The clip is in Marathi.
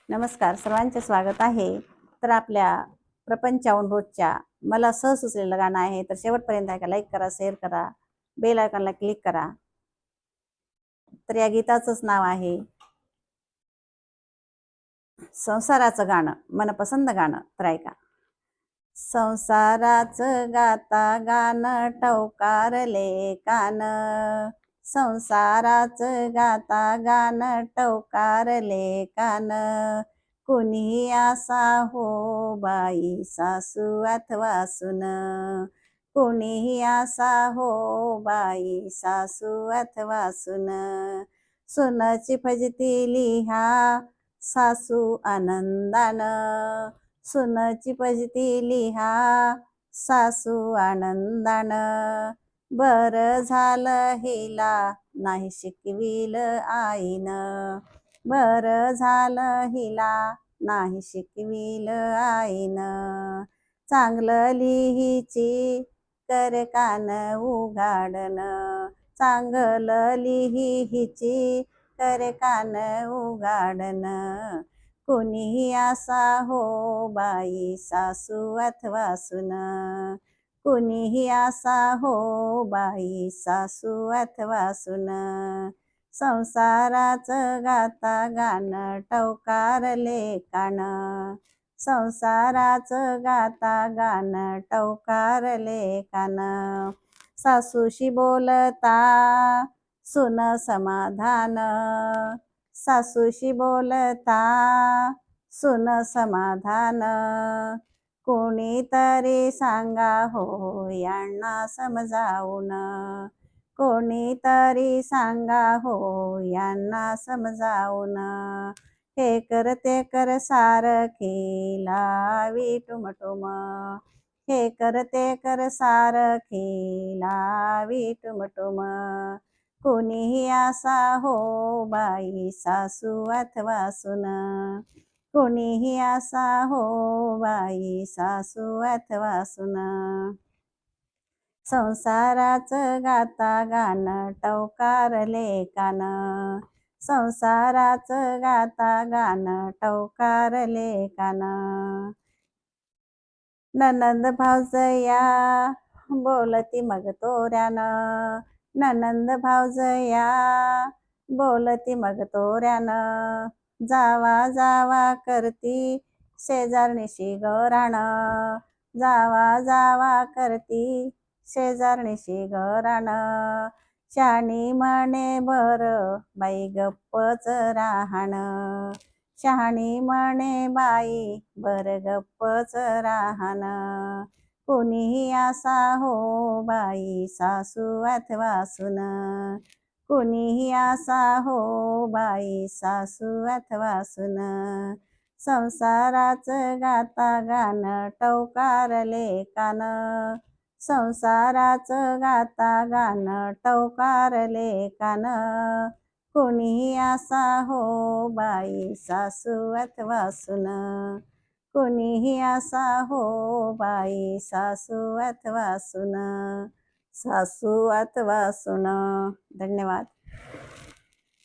नमस्कार, सर्वांचे स्वागत आहे. तर आपल्या प्रपंचावून रोजच्या मला सुचलेलं गाणं आहे. तर शेवटपर्यंत ऐका, लाईक करा, शेअर करा, बेल आयकॉनला क्लिक करा. तर या गीताचंच नाव आहे संसाराचं गाणं, मनपसंत गाणं. तर ऐका. संसाराचं गाता गाणं टवकारले कान, संसाराचं गाता गाणं टवकारले कान. कुणी असा हो बाई सासू अथवा सुन, कुणीही असा हो बाई सासू अथवा सुन. सुनची फजिती लिहा सासू आनंदानं, सुनची फजिती लिहा सासू आनंदानं. बरं झालं हिला नाही शिकविल आईनं, बरं झालं हिला नाही शिकविल आईनं. चांगलं लिहिची कर कान उघाडनं, चांगलं लिहिची कर कान उघाडनं. कुणीही असा हो बाई सासू अथवा सुन, कुणीही असा हो बाई सासू अथवा सुन. संसाराचं गाता गाणं टवकारले कान, संसाराचं गाता गाणं टवकारले कान. सासूशी बोलता सुन समाधान, सासूशी बोलता सुन समाधान. कोणीतरी सांगा हो यांना समजावून, कोणीतरी सांगा हो यांना समजावून. हे कर ते कर सारखी लावी टुमटुम, हे कर ते कर सारखी लावी टुमटुम. कुणीही असा हो बाई सासू अथवा सुन, कुणीही असा हो बाई सासू अथवा सुन. संसाराचं गाता गाणं टवकारले कान, संसाराचं गाता गाणं टवकारले कान. ननंद भावजया बोलती मग तोऱ्यानं, ननंद भावजया बोलती मग तोऱ्यानं. जावा जावा करती शेजारणीशी गराणं, जावा जावा करती शेजारणीशी गराणं. शहाणी म्हणे बरं बाई गप्पच राहणं, शहाणी म्हणे बाई बर गप्पच राहणं. कुणीही असा हो बाई सासू अथवा सुन, कुणीही असा हो बाई सासू अथवा सुन. संसाराचं गाता गाणं टवकारले कान, संसाराचं गाता गाणं टवकारले कान. कुणीही असा हो बाई सासू अथवा सुन, कुणीही असा हो बाई सासू अथवा सुन, सासू अथवा सुन. धन्यवाद.